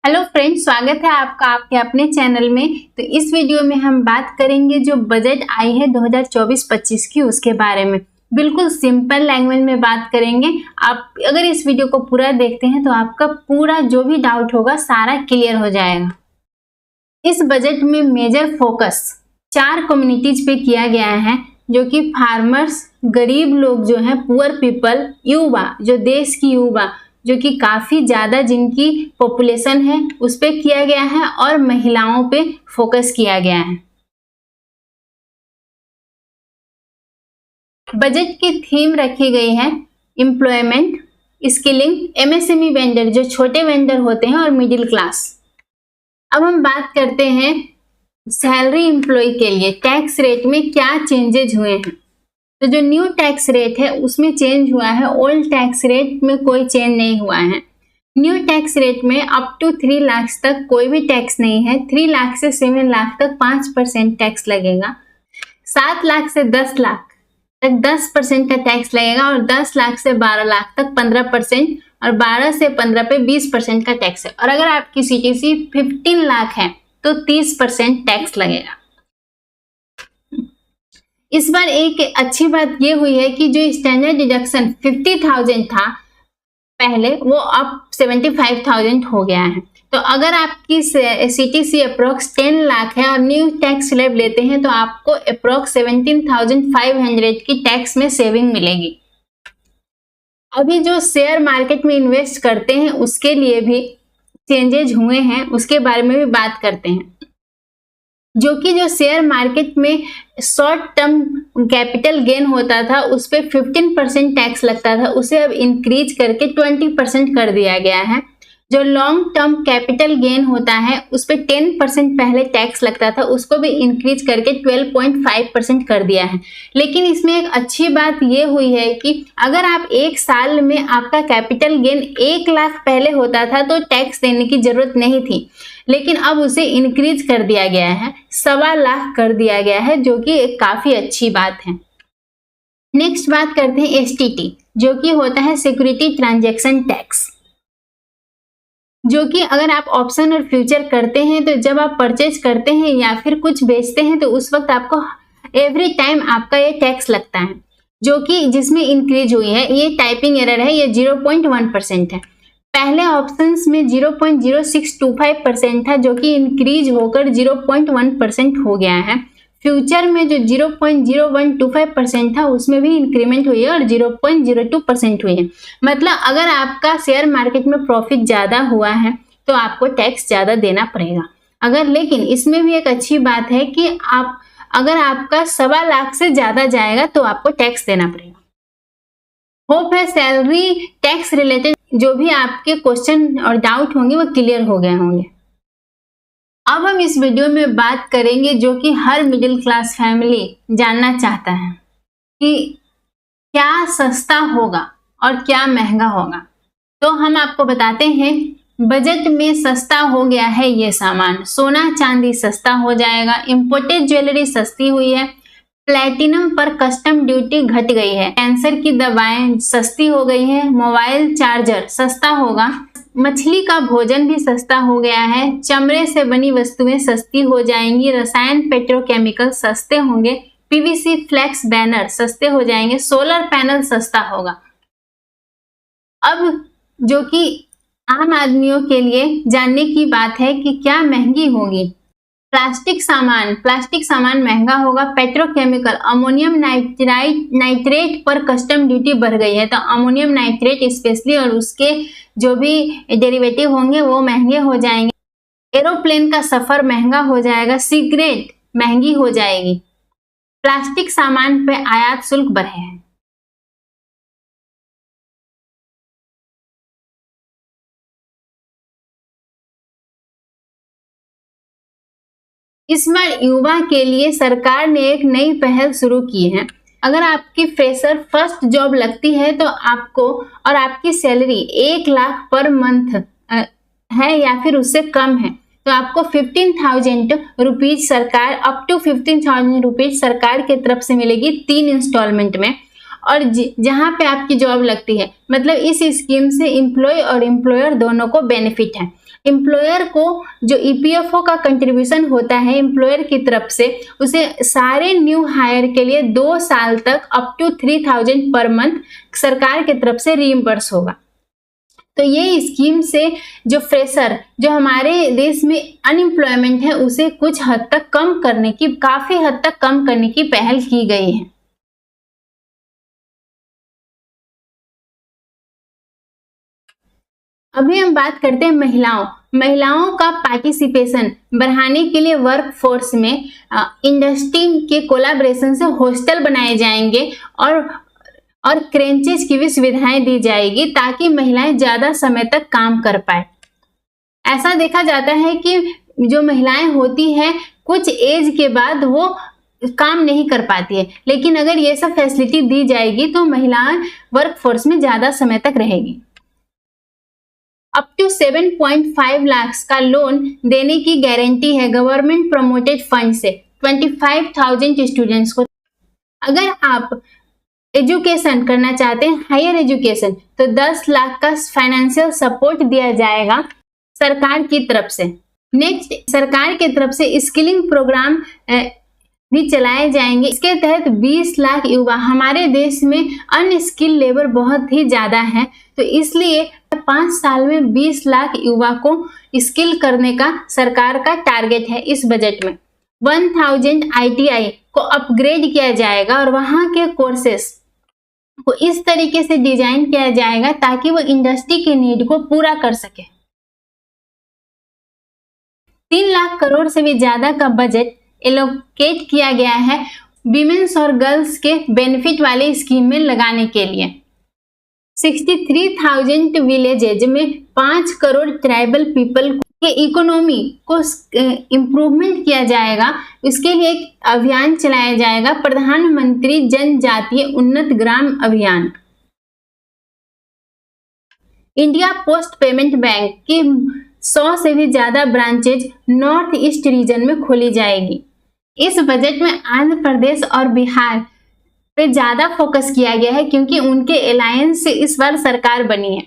Hello friends, स्वागत है आपका आपके अपने चैनल में। तो इस वीडियो में हम बात करेंगे जो बजट आई है 2024-25 की, उसके बारे में बिल्कुल सिंपल लैंग्वेज में बात करेंगे। आप अगर इस वीडियो को पूरा देखते हैं तो आपका पूरा जो भी डाउट होगा सारा क्लियर हो जाएगा। इस बजट में मेजर फोकस 4 कम्युनिटीज पे किया गया है, जो कि फार्मर्स, गरीब लोग जो हैं, पुअर पीपल, युवा, जो देश की युवा जो कि काफी ज्यादा जिनकी पॉपुलेशन है उस पे किया गया है, और महिलाओं पे फोकस किया गया है। बजट की थीम रखी गई है एम्प्लॉयमेंट, स्किलिंग, एमएसएमई वेंडर जो छोटे वेंडर होते हैं, और मिडिल क्लास। अब हम बात करते हैं सैलरी एम्प्लॉय के लिए टैक्स रेट में क्या चेंजेज हुए हैं। तो जो न्यू टैक्स रेट है उसमें चेंज हुआ है, ओल्ड टैक्स रेट में कोई चेंज नहीं हुआ है। न्यू टैक्स रेट में अप टू 3 लाख तक कोई भी टैक्स नहीं है। 3 लाख से 7 लाख तक 5% टैक्स लगेगा। 7 लाख से 10 लाख तक 10% का टैक्स लगेगा, और 10 लाख से 12 लाख तक 15%, और 12 से 15 पे 20% का टैक्स है। और अगर आपकी सीटीसी 15 लाख है तो 30% टैक्स लगेगा। इस बार एक अच्छी बात ये हुई है कि जो स्टैंडर्ड डिडक्शन 50,000 था पहले, वो अब 75,000 हो गया है। तो अगर आपकी सीटीसी अप्रोक्स 10 लाख है और न्यू टैक्स स्लैब लेते हैं तो आपको अप्रोक्स 17,500 की टैक्स में सेविंग मिलेगी। अभी जो शेयर मार्केट में इन्वेस्ट करते हैं उसके लिए भी चेंजेज हुए हैं, उसके बारे में भी बात करते हैं। जो शेयर मार्केट में शॉर्ट टर्म कैपिटल गेन होता था उस पर 15% टैक्स लगता था, उसे अब इंक्रीज करके 20% कर दिया गया है। जो लॉन्ग टर्म कैपिटल गेन होता है उस पर 10% पहले टैक्स लगता था, उसको भी इंक्रीज करके 12.5% कर दिया है। लेकिन इसमें एक अच्छी बात ये हुई है कि अगर आप एक साल में आपका कैपिटल गेन 1 लाख पहले होता था तो टैक्स देने की जरूरत नहीं थी, लेकिन अब उसे इंक्रीज कर दिया गया है, 1.25 लाख कर दिया गया है, जो कि एक काफी अच्छी बात है। नेक्स्ट बात करते हैं एसटीटी, जो कि होता है सिक्योरिटी ट्रांजैक्शन टैक्स, जो कि अगर आप ऑप्शन और फ्यूचर करते हैं तो जब आप परचेज करते हैं या फिर कुछ बेचते हैं तो उस वक्त आपको एवरी टाइम आपका ये टैक्स लगता है, जो कि जिसमें इंक्रीज हुई है। ये टाइपिंग एरर है, ये 0.1% है। पहले ऑप्शंस में 0.0625% था, जो कि इंक्रीज होकर 0.1% हो गया है। फ्यूचर में जो 0.0125% था उसमें भी इंक्रीमेंट हुई है और 0.02% हुई है। मतलब अगर आपका शेयर मार्केट में प्रॉफिट ज्यादा हुआ है तो आपको टैक्स ज्यादा देना पड़ेगा। लेकिन इसमें भी एक अच्छी बात है कि अगर आपका 1.25 लाख से ज्यादा जाएगा तो आपको टैक्स देना पड़ेगा। होप है सैलरी टैक्स रिलेटेड जो भी आपके क्वेश्चन और डाउट होंगे वो क्लियर हो गए होंगे। अब हम इस वीडियो में बात करेंगे जो कि हर मिडिल क्लास फैमिली जानना चाहता है कि क्या सस्ता होगा और क्या महंगा होगा। तो हम आपको बताते हैं, बजट में सस्ता हो गया है ये सामान। सोना चांदी सस्ता हो जाएगा, इंपोर्टेड ज्वेलरी सस्ती हुई है, प्लैटिनम पर कस्टम ड्यूटी घट गई है, कैंसर की दवाएं सस्ती हो गई है, मोबाइल चार्जर सस्ता होगा, मछली का भोजन भी सस्ता हो गया है, चमड़े से बनी वस्तुएं सस्ती हो जाएंगी, रसायन पेट्रोकेमिकल सस्ते होंगे, पीवीसी फ्लेक्स बैनर सस्ते हो जाएंगे, सोलर पैनल सस्ता होगा। अब जो कि आम आदमियों के लिए जानने की बात है कि क्या महंगी होगी। प्लास्टिक सामान महंगा होगा। पेट्रोकेमिकल, अमोनियम नाइट्रेट पर कस्टम ड्यूटी बढ़ गई है, तो अमोनियम नाइट्रेट स्पेशली और उसके जो भी डेरिवेटिव होंगे वो महंगे हो जाएंगे। एरोप्लेन का सफर महंगा हो जाएगा, सिगरेट महंगी हो जाएगी, प्लास्टिक सामान पे आयात शुल्क बढ़े हैं। इस बार युवा के लिए सरकार ने एक नई पहल शुरू की है। अगर आपकी फ्रेशर फर्स्ट जॉब लगती है तो आपको, और आपकी सैलरी 1 लाख पर मंथ है या फिर उससे कम है, तो आपको 15,000 रुपीज सरकार, अप टू 15,000 रुपीज सरकार की तरफ से मिलेगी 3 इंस्टॉलमेंट में। और जहां पे आपकी जॉब लगती है। मतलब इस स्कीम से एम्प्लॉय और एम्प्लॉयर दोनों को बेनिफिट है। एम्प्लॉयर को जो ईपीएफओ का कंट्रीब्यूशन होता है एम्प्लॉयर की तरफ से, उसे सारे न्यू हायर के लिए 2 साल तक अप टू 3000 पर मंथ सरकार की तरफ से रीइंबर्स होगा। तो ये स्कीम से जो फ्रेशर, जो हमारे देश में अनएम्प्लॉयमेंट है, उसे कुछ हद तक कम करने की, काफी हद तक कम करने की पहल की गई है। अभी हम बात करते हैं महिलाओं का पार्टिसिपेशन बढ़ाने के लिए वर्क फोर्स में इंडस्ट्री के कोलैबोरेशन से हॉस्टल बनाए जाएंगे और क्रेंचेज की भी सुविधाएं दी जाएगी ताकि महिलाएं ज्यादा समय तक काम कर पाए। ऐसा देखा जाता है कि जो महिलाएं होती हैं कुछ एज के बाद वो काम नहीं कर पाती है, लेकिन अगर ये सब फैसिलिटी दी जाएगी तो महिलाएं वर्क फोर्स में ज्यादा समय तक रहेगी। अप टू 7.5 लाख का लोन देने की गारंटी है गवर्नमेंट प्रमोटेड फंड से 25,000 स्टूडेंट्स को। अगर आप एजुकेशन करना चाहते हैं, हायर एजुकेशन, तो 10 लाख का फाइनेंशियल सपोर्ट दिया जाएगा सरकार की तरफ से। नेक्स्ट, सरकार की तरफ से स्किलिंग प्रोग्राम भी चलाए जाएंगे। इसके तहत 20 लाख युवा, हमारे देश में अनस्किल लेबर बहुत ही ज्यादा है, तो इसलिए 5 साल में 20 लाख युवा को स्किल करने का सरकार का टारगेट है। इस बजट में 1000 ITI को अपग्रेड किया जाएगा और वहां के कोर्सेस को इस तरीके से डिजाइन किया जाएगा ताकि वो इंडस्ट्री के नीड को पूरा कर सके। 3 लाख करोड़ से भी ज्यादा का बजट एलोकेट किया गया है विमेन्स और गर्ल्स के बेनिफिट वाले स्कीम में लगाने के लिए। 63,000 विलेजेज में 5 करोड़ ट्राइबल पीपल के इकोनॉमी को इम्प्रूवमेंट किया जाएगा। इसके लिए एक अभियान चलाया जाएगा, प्रधानमंत्री जनजातीय उन्नत ग्राम अभियान। इंडिया पोस्ट पेमेंट बैंक की 100 से भी ज्यादा ब्रांचेज नॉर्थ ईस्ट रीजन में खोली जाएगी। इस बजट में आंध्र प्रदेश और बिहार पे ज्यादा फोकस किया गया है क्योंकि उनके अलायंस से इस बार सरकार बनी है।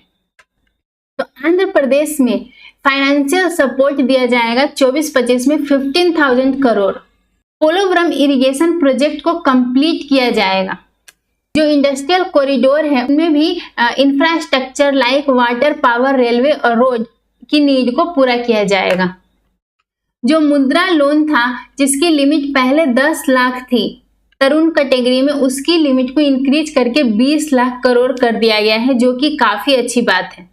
तो आंध्र प्रदेश में फाइनेंशियल सपोर्ट दिया जाएगा 24-25 में 15,000 करोड़। पोलोवरम इरिगेशन प्रोजेक्ट को कंप्लीट किया जाएगा। जो इंडस्ट्रियल कॉरिडोर है उनमें भी infrastructure like water, power, railway और रोड की नीड को पूरा किया जाएगा। जो मुद्रा लोन था जिसकी लिमिट पहले 10 लाख थी तरुण कैटेगरी में, उसकी लिमिट को इंक्रीज करके 20 लाख करोड़ कर दिया गया है, जो कि काफी अच्छी बात है।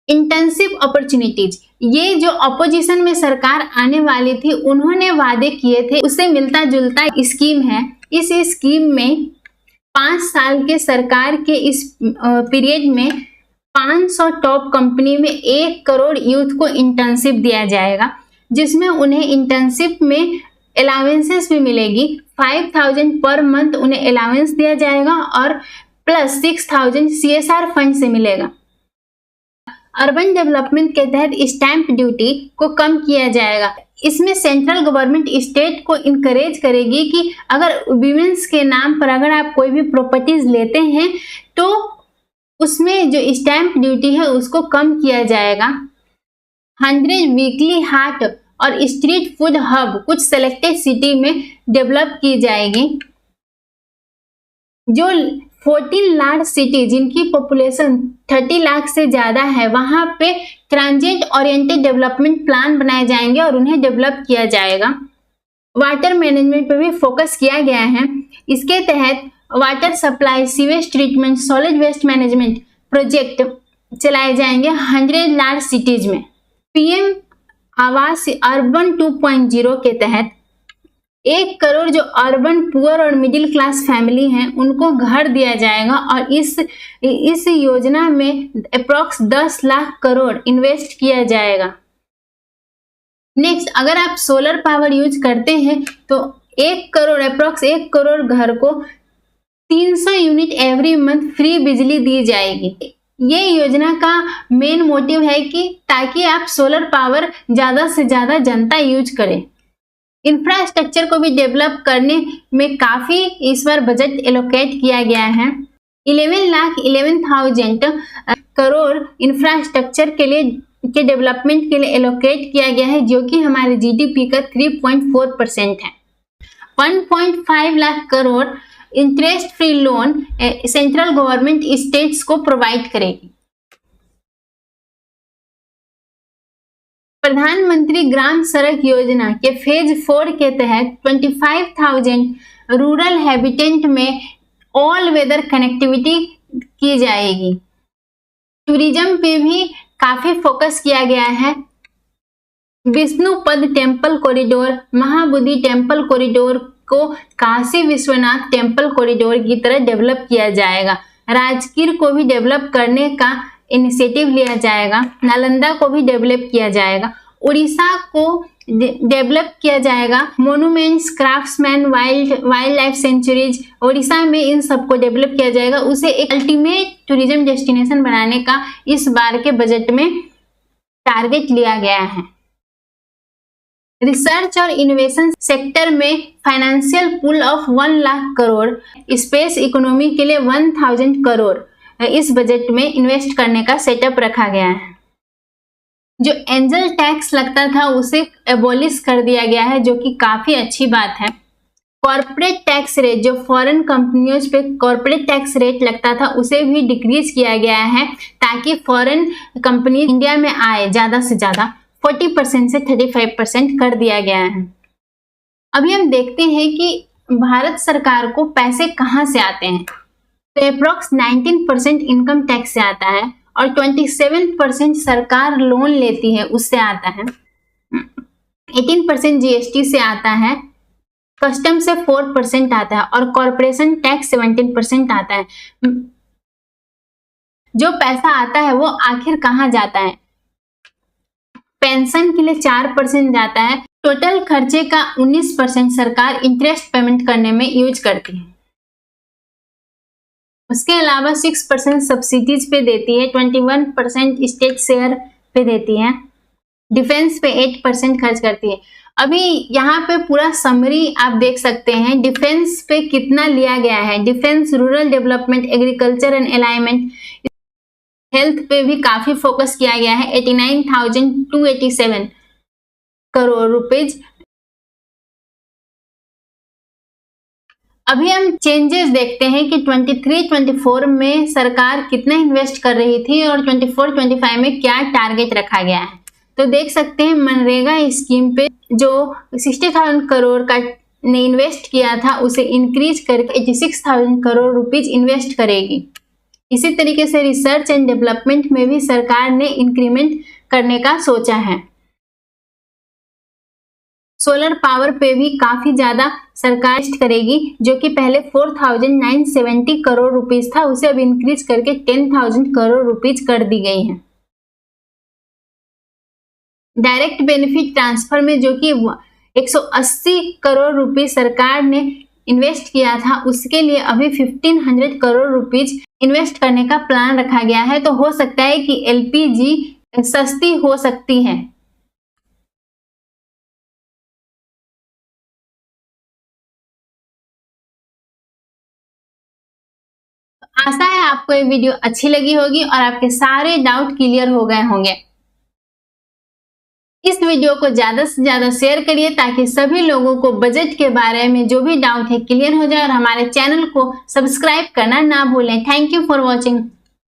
इंटर्नशिप अपॉर्चुनिटीज, ये जो अपोजिशन में सरकार आने वाली थी उन्होंने वादे किए थे, उससे मिलता जुलता स्कीम है। इस स्कीम में 5 साल के सरकार के इस पीरियड में 500 टॉप कंपनी में 1 करोड़ यूथ को इंटर्नशिप दिया जाएगा, जिसमें उन्हें इंटर्नशिप में अलाउंसेस भी मिलेगी। 5,000 पर मंथ उन्हें अलाउंस दिया जाएगा और प्लस 6,000 CSR फंड से मिलेगा। अर्बन डेवलपमेंट के तहत स्टैंप ड्यूटी को कम किया जाएगा। इसमें सेंट्रल गवर्नमेंट स्टेट को इनकरेज करेगी कि अगर विमेंस के नाम पर अगर आप कोई भी प्रॉपर्टीज लेते हैं तो उसमें जो स्टैंप ड्यूटी है उसको कम किया जाएगा। 100 वीकली हाट और स्ट्रीट फूड हब कुछ सेलेक्टेड सिटी में डेवलप की जाएगी। जो 14 लार्ज सिटी जिनकी पॉपुलेशन 30 लाख से ज्यादा है वहां पे ट्रांजिट ओरिएंटेड डेवलपमेंट प्लान बनाए जाएंगे और उन्हें डेवलप किया जाएगा। वाटर मैनेजमेंट पे भी फोकस किया गया है। इसके तहत water supply, sewage treatment, solid waste management project चलाए जाएंगे 100 लार्ज सिटीज में। पीएम आवास अर्बन 2.0 के तहत 1 करोड़ जो अर्बन पुअर और मिडिल क्लास फैमिली हैं उनको घर दिया जाएगा और इस योजना में अप्रॉक्स 10 लाख करोड़ इन्वेस्ट किया जाएगा। नेक्स्ट, अगर आप सोलर पावर यूज करते हैं तो 1 करोड़ अप्रॉक्स 1 करोड़ घर को 300 यूनिट एवरी मंथ फ्री बिजली दी जाएगी। ये योजना का मेन मोटिव है कि ताकि आप सोलर पावर ज्यादा से ज्यादा जनता यूज करे। इंफ्रास्ट्रक्चर को भी डेवलप करने में काफी इस बार बजट एलोकेट किया गया है। 11,11,000 करोड़ इंफ्रास्ट्रक्चर के डेवलपमेंट के लिए एलोकेट किया गया है, जो कि हमारे जीडीपी का 3.4% है। 1.5 lakh crore interest free loan central government states को प्रोवाइड करेगी। प्रधानमंत्री ग्राम सड़क योजना के फेज 4 के तहत 25,000 रूरल हैबिटेट में ऑल वेदर कनेक्टिविटी की जाएगी। टूरिज्म पे भी काफी फोकस किया गया है। Vishnupad temple corridor, Mahabodhi temple corridor को काशी विश्वनाथ टेम्पल कॉरिडोर की तरह डेवलप किया जाएगा। राजगीर को भी डेवलप करने का इनिशिएटिव लिया जाएगा। नालंदा को भी डेवलप किया जाएगा। उड़ीसा को डेवलप किया जाएगा। Monuments, craftsman, wild life sanctuaries, Orissa में इन सबको डेवलप किया जाएगा। उसे एक अल्टीमेट टूरिज्म डेस्टिनेशन बनाने का इस बार के बजट में टारगेट लिया गया है। रिसर्च और इनोवेशन सेक्टर में financial pool of 1 lakh crore, space economy के लिए 1000 करोड़ इस बजट में इन्वेस्ट करने का सेटअप रखा गया है। जो एंजल टैक्स लगता था उसे एबॉलिश कर दिया गया है, जो कि काफी अच्छी बात है। कॉर्पोरेट टैक्स रेट, जो फॉरेन कंपनियों पे कॉर्पोरेट टैक्स रेट लगता था, उसे भी डिक्रीज किया गया है ताकि फॉरेन कंपनी इंडिया में आए ज्यादा से ज्यादा। 40% से 35% कर दिया गया है। अभी हम देखते हैं कि भारत सरकार को पैसे कहां से आते हैं। तो अप्रोक्स 19% इनकम टैक्स से आता है और 27% सरकार लोन लेती है, उससे आता है। 18% जीएसटी से आता है। कस्टम से 4% आता है और कॉर्पोरेशन टैक्स 17% आता है। जो पैसा आता है वो आखिर कहां जाता है? पेंशन के लिए 4% जाता है। टोटल खर्चे का 19% सरकार इंटरेस्ट पेमेंट करने में यूज करती है। उसके अलावा 6% सब्सिडीज पे देती है, 21% स्टेट शेयर पे देती है, डिफेंस पे 8% खर्च करती है। अभी यहाँ पे पूरा समरी आप देख सकते हैं डिफेंस पे कितना लिया गया है। Defence, rural development, agriculture and alignment, health पे भी काफी फोकस किया गया है। 89,287 करोड़ रुपीज। अभी हम चेंजेस देखते हैं कि 23-24 में सरकार कितना इन्वेस्ट कर रही थी और 24-25 में क्या टारगेट रखा गया है। तो देख सकते हैं मनरेगा स्कीम पे जो 60,000 करोड़ का ने इन्वेस्ट किया था उसे इंक्रीज करके 86,000 करोड़ रुपीज इन्वेस्ट करेगी। इसी तरीके से रिसर्च एंड डेवलपमेंट में भी सरकार ने इंक्रीमेंट करने का सोचा है। सोलर पावर पे भी काफी ज्यादा सरकार इन्वेस्ट करेगी, जो कि पहले 4,970 करोड़ रुपीज था, उसे अब इंक्रीज करके 10,000 करोड़ रुपीज कर दी गई है। डायरेक्ट बेनिफिट ट्रांसफर में जो कि 180 करोड़ रुपीज सरकार ने इन्वेस्ट किया था, उसके लिए अभी 1,500 करोड़ रुपीज इन्वेस्ट करने का प्लान रखा गया है। तो हो सकता है कि एलपीजी सस्ती हो सकती है। आशा है आपको ये वीडियो अच्छी लगी होगी और आपके सारे डाउट क्लियर हो गए होंगे। इस वीडियो को ज्यादा से ज्यादा शेयर करिए ताकि सभी लोगों को बजट के बारे में जो भी डाउट है क्लियर हो जाए और हमारे चैनल को सब्सक्राइब करना ना भूलें। Thank you for watching.